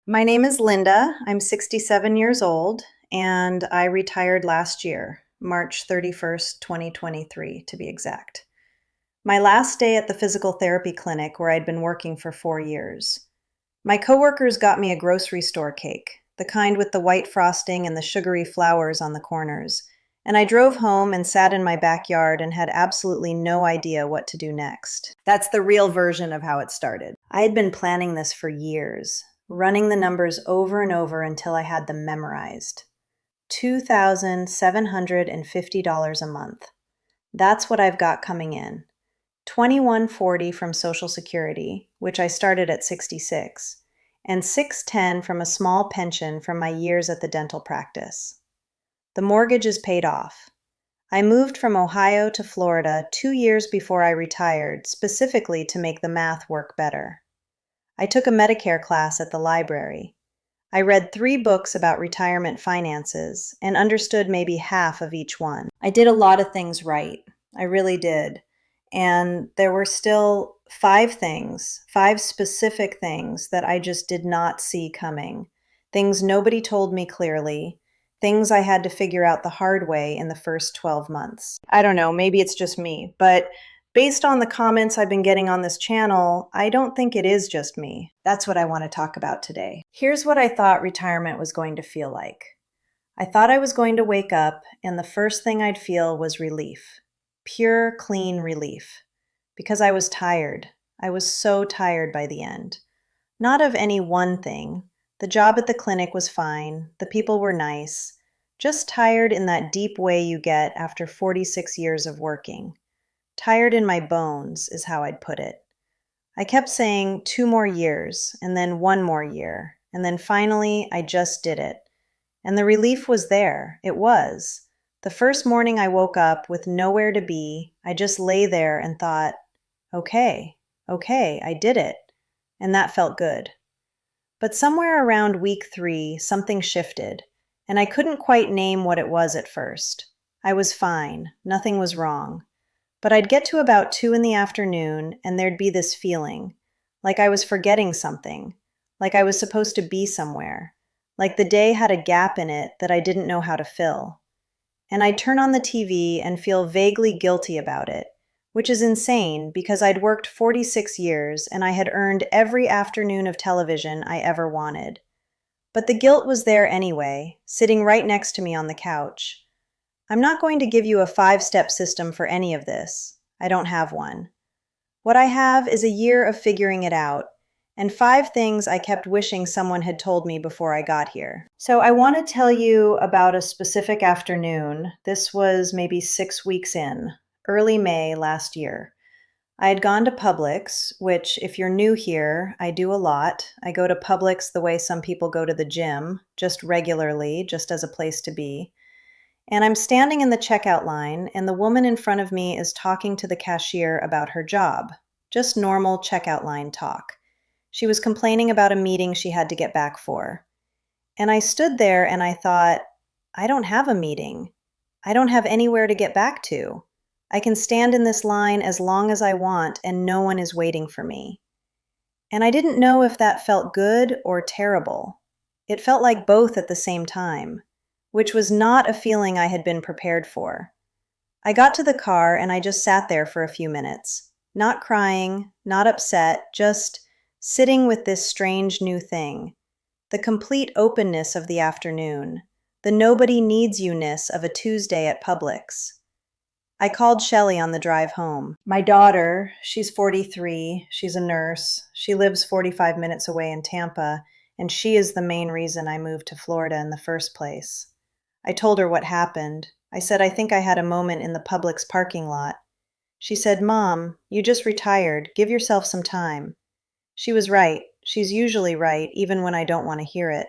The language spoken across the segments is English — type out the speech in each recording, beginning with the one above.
My name is Linda. I'm 67 years old, and I retired last year, March 31st, 2023, to be exact. My last day at the physical therapy clinic where I'd been working for 4 years. My coworkers got me a grocery store cake, the kind with the white frosting and the sugary flowers on the corners, and I drove home and sat in my backyard and had absolutely no idea what to do next. That's the real version of how it started. I had been planning this for years, running the numbers over and over until I had them memorized. $2,750 a month. That's what I've got coming in. $2,140 from Social Security, which I started at 66, and $610 from a small pension from my years at the dental practice. The mortgage is paid off. I moved from Ohio to Florida 2 years before I retired, specifically to make the math work better. I took a Medicare class at the library. I read 3 books about retirement finances and understood maybe half of each one. I did a lot of things right. I really did. And there were still 5 specific things that I just did not see coming. Things nobody told me clearly. Things I had to figure out the hard way in the first 12 months. I don't know, maybe it's just me, but based on the comments I've been getting on this channel, I don't think it is just me. That's what I want to talk about today. Here's what I thought retirement was going to feel like. I thought I was going to wake up and the first thing I'd feel was relief. Pure, clean relief. Because I was tired. I was so tired by the end. Not of any one thing. The job at the clinic was fine. The people were nice. Just tired in that deep way you get after 46 years of working. Tired in my bones is how I'd put it. I kept saying 2 more years, and then 1 more year, and then finally I just did it. And the relief was there. It was. The first morning I woke up with nowhere to be, I just lay there and thought, okay, I did it. And that felt good. But somewhere around week 3, something shifted, and I couldn't quite name what it was at first. I was fine. Nothing was wrong. But I'd get to about 2 in the afternoon, and there'd be this feeling, like I was forgetting something, like I was supposed to be somewhere, like the day had a gap in it that I didn't know how to fill. And I'd turn on the TV and feel vaguely guilty about it, which is insane because I'd worked 46 years and I had earned every afternoon of television I ever wanted. But the guilt was there anyway, sitting right next to me on the couch. I'm not going to give you a 5-step system for any of this. I don't have one. What I have is a year of figuring it out, and 5 things I kept wishing someone had told me before I got here. So I want to tell you about a specific afternoon. This was maybe 6 weeks in, early May last year. I had gone to Publix, which, if you're new here, I do a lot. I go to Publix the way some people go to the gym, just regularly, just as a place to be. And I'm standing in the checkout line, and the woman in front of me is talking to the cashier about her job. Just normal checkout line talk. She was complaining about a meeting she had to get back for. And I stood there and I thought, I don't have a meeting. I don't have anywhere to get back to. I can stand in this line as long as I want, and no one is waiting for me. And I didn't know if that felt good or terrible. It felt like both at the same time, which was not a feeling I had been prepared for. I got to the car and I just sat there for a few minutes, not crying, not upset, just sitting with this strange new thing, the complete openness of the afternoon, the nobody needs you-ness of a Tuesday at Publix. I called Shelley on the drive home. My daughter, she's 43, she's a nurse, she lives 45 minutes away in Tampa, and she is the main reason I moved to Florida in the first place. I told her what happened. I said I think I had a moment in the Publix parking lot. She said, "Mom, you just retired. Give yourself some time." She was right. She's usually right, even when I don't want to hear it.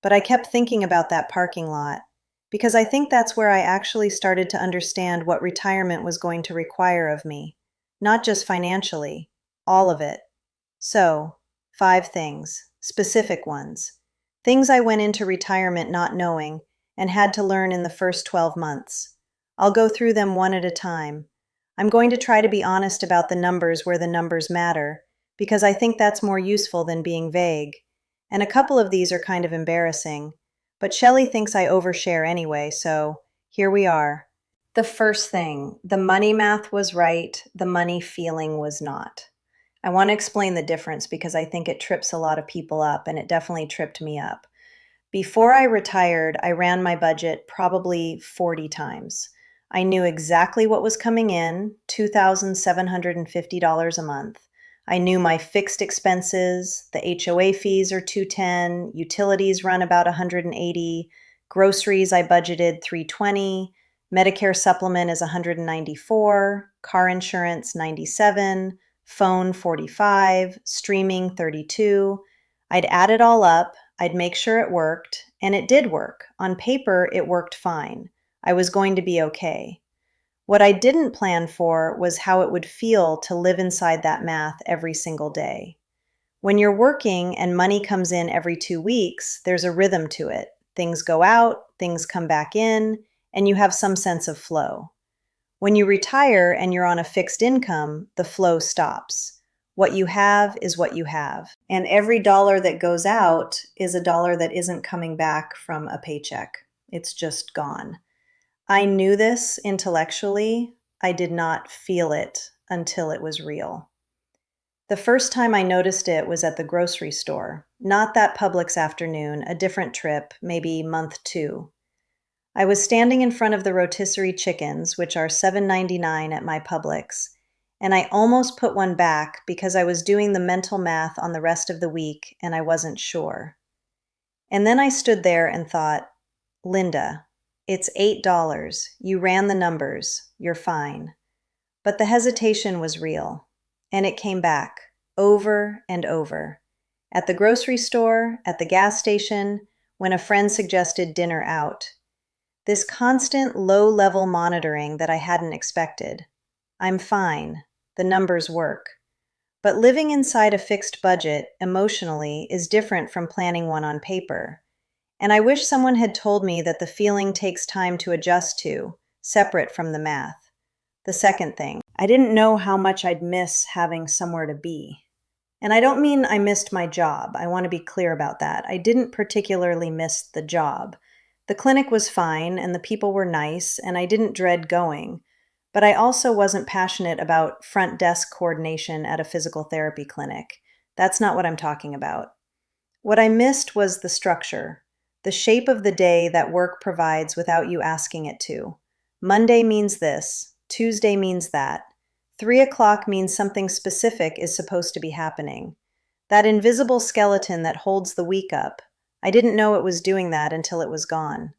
But I kept thinking about that parking lot, because I think that's where I actually started to understand what retirement was going to require of me. Not just financially, all of it. So, 5 things, specific ones. Things I went into retirement not knowing and had to learn in the first 12 months. I'll go through them one at a time. I'm going to try to be honest about the numbers where the numbers matter, because I think that's more useful than being vague. And a couple of these are kind of embarrassing, but Shelley thinks I overshare anyway, so here we are. The first thing, the money math was right, the money feeling was not. I want to explain the difference because I think it trips a lot of people up, and it definitely tripped me up. Before I retired, I ran my budget probably 40 times. I knew exactly what was coming in, $2,750 a month. I knew my fixed expenses, the HOA fees are 210, utilities run about 180, groceries I budgeted 320, Medicare supplement is 194, car insurance 97, phone 45, streaming 32. I'd add it all up, I'd make sure it worked, and it did work. On paper, it worked fine. I was going to be okay. What I didn't plan for was how it would feel to live inside that math every single day. When you're working and money comes in every 2 weeks, there's a rhythm to it. Things go out, things come back in, and you have some sense of flow. When you retire and you're on a fixed income, the flow stops. What you have is what you have. And every dollar that goes out is a dollar that isn't coming back from a paycheck. It's just gone. I knew this intellectually. I did not feel it until it was real. The first time I noticed it was at the grocery store. Not that Publix afternoon, a different trip, maybe month 2. I was standing in front of the rotisserie chickens, which are $7.99 at my Publix, and I almost put one back because I was doing the mental math on the rest of the week and I wasn't sure. And then I stood there and thought, Linda, it's $8. You ran the numbers. You're fine. But the hesitation was real, and it came back over and over. At the grocery store, at the gas station, when a friend suggested dinner out. This constant low-level monitoring that I hadn't expected. I'm fine. The numbers work. But living inside a fixed budget emotionally is different from planning one on paper. And I wish someone had told me that the feeling takes time to adjust to, separate from the math. The second thing, I didn't know how much I'd miss having somewhere to be. And I don't mean I missed my job. I want to be clear about that. I didn't particularly miss the job. The clinic was fine and the people were nice and I didn't dread going. But I also wasn't passionate about front desk coordination at a physical therapy clinic. That's not what I'm talking about. What I missed was the structure, the shape of the day that work provides without you asking it to. Monday means this, Tuesday means that. 3 o'clock means something specific is supposed to be happening. That invisible skeleton that holds the week up. I didn't know it was doing that until it was gone.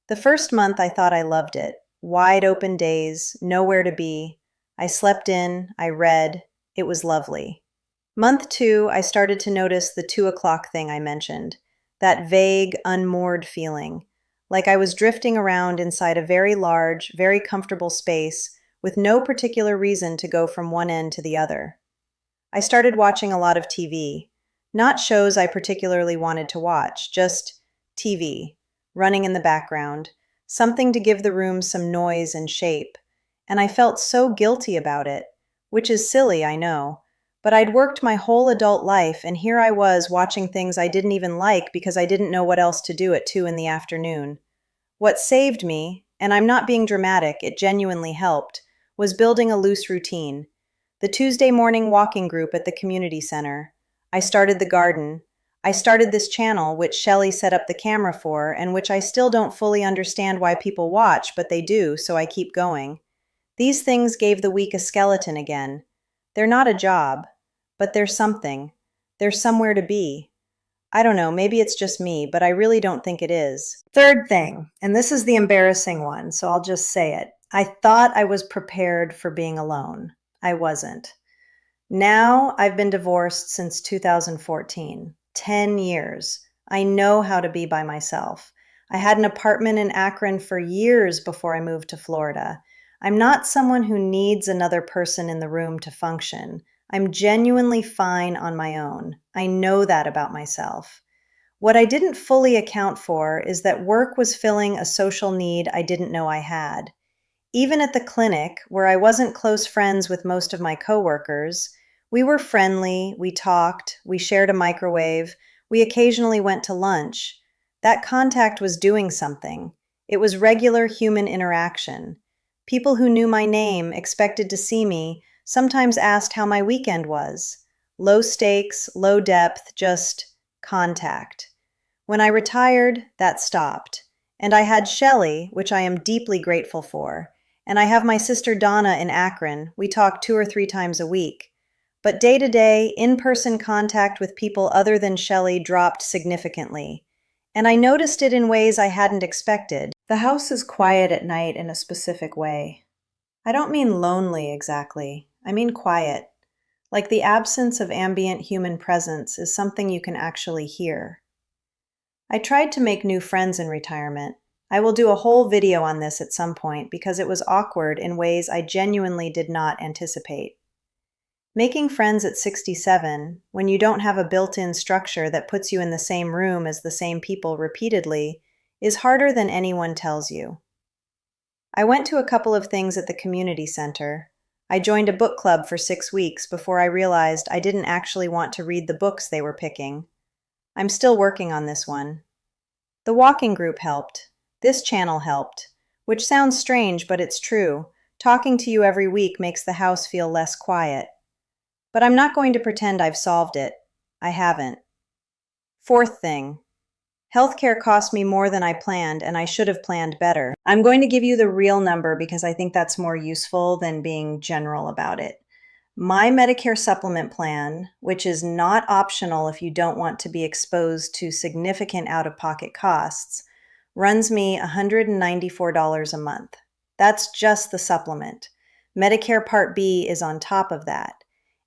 The first month I thought I loved it. Wide open days, nowhere to be. I slept in, I read. It was lovely. Month 2, I started to notice the 2 o'clock thing I mentioned. That vague, unmoored feeling. Like I was drifting around inside a very large, very comfortable space with no particular reason to go from one end to the other. I started watching a lot of TV. Not shows I particularly wanted to watch, just TV, running in the background, something to give the room some noise and shape. And I felt so guilty about it, which is silly, I know. But I'd worked my whole adult life, and here I was watching things I didn't even like because I didn't know what else to do at 2 in the afternoon. What saved me, and I'm not being dramatic, it genuinely helped, was building a loose routine. The Tuesday morning walking group at the community center. I started the garden. I started this channel, which Shelley set up the camera for, and which I still don't fully understand why people watch, but they do, so I keep going. These things gave the week a skeleton again. They're not a job, but they're something. There's somewhere to be. I don't know, maybe it's just me, but I really don't think it is. Third thing, and this is the embarrassing one, so I'll just say it. I thought I was prepared for being alone. I wasn't. Now I've been divorced since 2014, 10 years. I know how to be by myself. I had an apartment in Akron for years before I moved to Florida. I'm not someone who needs another person in the room to function. I'm genuinely fine on my own. I know that about myself. What I didn't fully account for is that work was filling a social need I didn't know I had. Even at the clinic, where I wasn't close friends with most of my coworkers, we were friendly, we talked, we shared a microwave, We occasionally went to lunch. That contact was doing something. It was regular human interaction. People who knew my name, expected to see me, sometimes asked how my weekend was. Low stakes, low depth, just contact. When I retired, that stopped. And I had Shelley, which I am deeply grateful for. And I have my sister Donna in Akron. We talk 2 or 3 times a week. But day-to-day, in-person contact with people other than Shelley dropped significantly. And I noticed it in ways I hadn't expected. The house is quiet at night in a specific way. I don't mean lonely exactly. I mean quiet. Like the absence of ambient human presence is something you can actually hear. I tried to make new friends in retirement. I will do a whole video on this at some point because it was awkward in ways I genuinely did not anticipate. Making friends at 67, when you don't have a built-in structure that puts you in the same room as the same people repeatedly, is harder than anyone tells you. I went to a couple of things at the community center. I joined a book club for 6 weeks before I realized I didn't actually want to read the books they were picking. I'm still working on this one. The walking group helped. This channel helped. Which sounds strange, but it's true. Talking to you every week makes the house feel less quiet. But I'm not going to pretend I've solved it. I haven't. Fourth thing. Healthcare cost me more than I planned, and I should have planned better. I'm going to give you the real number because I think that's more useful than being general about it. My Medicare supplement plan, which is not optional if you don't want to be exposed to significant out-of-pocket costs, runs me $194 a month. That's just the supplement. Medicare Part B is on top of that.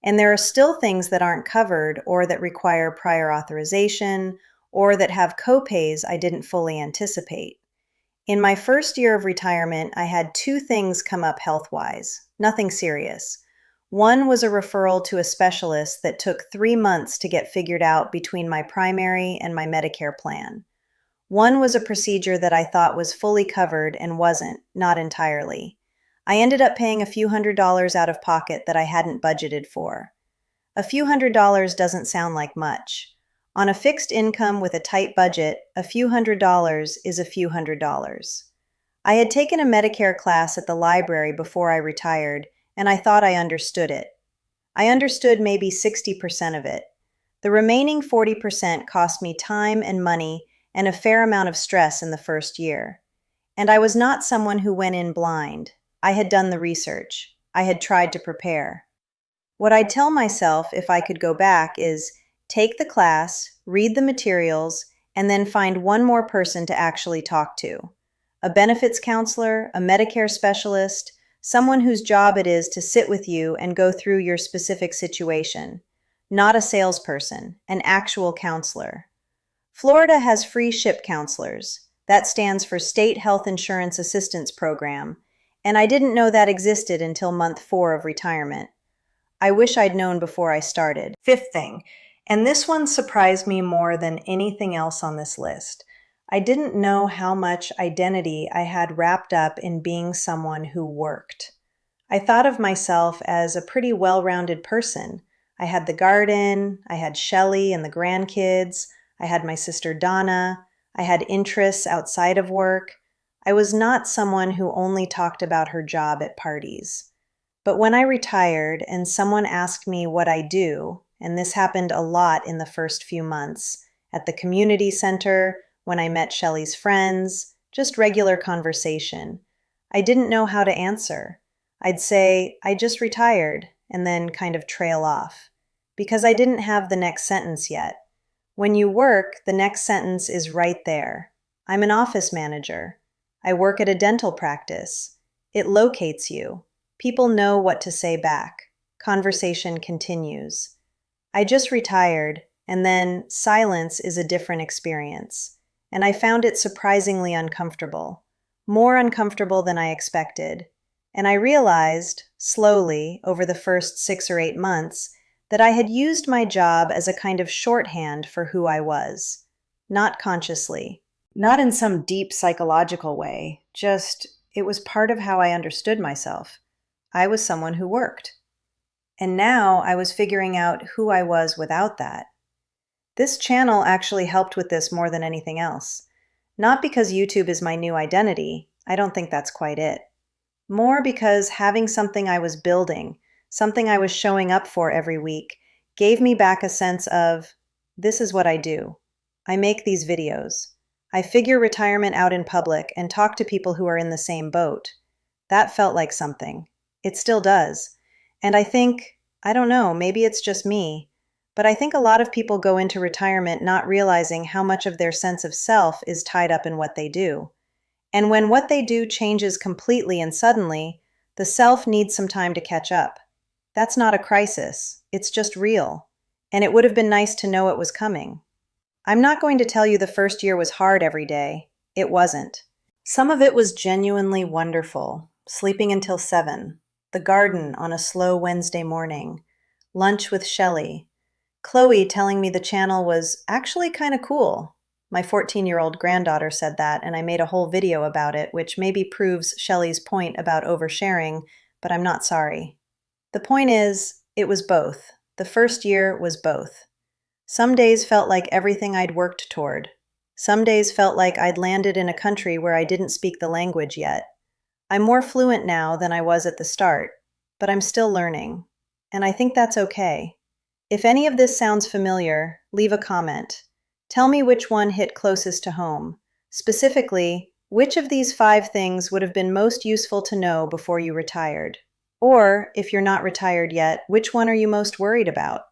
And there are still things that aren't covered or that require prior authorization or that have copays I didn't fully anticipate. In my first year of retirement, I had 2 things come up health-wise, nothing serious. One was a referral to a specialist that took 3 months to get figured out between my primary and my Medicare plan. One was a procedure that I thought was fully covered and wasn't, not entirely. I ended up paying a few $100s out of pocket that I hadn't budgeted for. A few $100s doesn't sound like much. On a fixed income with a tight budget, a few $100s is a few $100s. I had taken a Medicare class at the library before I retired, and I thought I understood it. I understood maybe 60% of it. The remaining 40% cost me time and money and a fair amount of stress in the first year. And I was not someone who went in blind. I had done the research. I had tried to prepare. What I'd tell myself if I could go back is take the class, read the materials, and then find one more person to actually talk to. A benefits counselor, a Medicare specialist, someone whose job it is to sit with you and go through your specific situation. Not a salesperson, an actual counselor. Florida has free SHIP counselors. That stands for State Health Insurance Assistance Program, and I didn't know that existed until month 4 of retirement. I wish I'd known before I started. Fifth thing, and this one surprised me more than anything else on this list. I didn't know how much identity I had wrapped up in being someone who worked. I thought of myself as a pretty well-rounded person. I had the garden, I had Shelley and the grandkids, I had my sister Donna, I had interests outside of work. I was not someone who only talked about her job at parties. But when I retired and someone asked me what I do, and this happened a lot in the first few months, at the community center, when I met Shelley's friends, just regular conversation, I didn't know how to answer. I'd say, I just retired, and then kind of trail off, because I didn't have the next sentence yet. When you work, the next sentence is right there. I'm an office manager. I work at a dental practice. It locates you. People know what to say back. Conversation continues. I just retired, and then silence is a different experience. And I found it surprisingly uncomfortable. More uncomfortable than I expected. And I realized, slowly, over the first 6 or 8 months, that I had used my job as a kind of shorthand for who I was. Not consciously. Not in some deep psychological way, just it was part of how I understood myself. I was someone who worked. And now I was figuring out who I was without that. This channel actually helped with this more than anything else. Not because YouTube is my new identity, I don't think that's quite it. More because having something I was building, something I was showing up for every week, gave me back a sense of, this is what I do. I make these videos. I figure retirement out in public and talk to people who are in the same boat. That felt like something. It still does. And I don't know, maybe it's just me, but I think a lot of people go into retirement not realizing how much of their sense of self is tied up in what they do. And when what they do changes completely and suddenly, the self needs some time to catch up. That's not a crisis, it's just real. And it would have been nice to know it was coming. I'm not going to tell you the first year was hard every day. It wasn't. Some of it was genuinely wonderful. Sleeping until 7, the garden on a slow Wednesday morning, lunch with Shelley, Chloe telling me the channel was actually kind of cool. My 14-year-old granddaughter said that, and I made a whole video about it, which maybe proves Shelley's point about oversharing, but I'm not sorry. The point is, it was both. The first year was both. Some days felt like everything I'd worked toward. Some days felt like I'd landed in a country where I didn't speak the language yet. I'm more fluent now than I was at the start, but I'm still learning. And I think that's okay. If any of this sounds familiar, leave a comment. Tell me which one hit closest to home. Specifically, which of these 5 things would have been most useful to know before you retired? Or, if you're not retired yet, which one are you most worried about?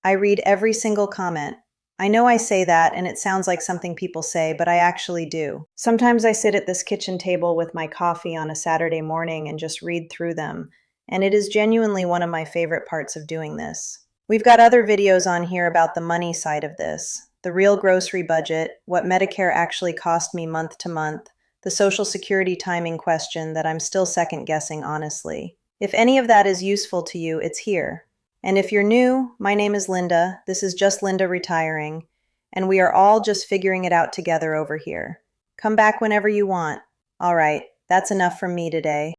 I read every single comment. I know I say that and it sounds like something people say, but I actually do. Sometimes I sit at this kitchen table with my coffee on a Saturday morning and just read through them, and it is genuinely one of my favorite parts of doing this. We've got other videos on here about the money side of this, the real grocery budget, what Medicare actually cost me month to month, the Social Security timing question that I'm still second guessing honestly. If any of that is useful to you, it's here. And if you're new, my name is Linda. This is just Linda Retiring, and we are all just figuring it out together over here. Come back whenever you want. All right, that's enough from me today.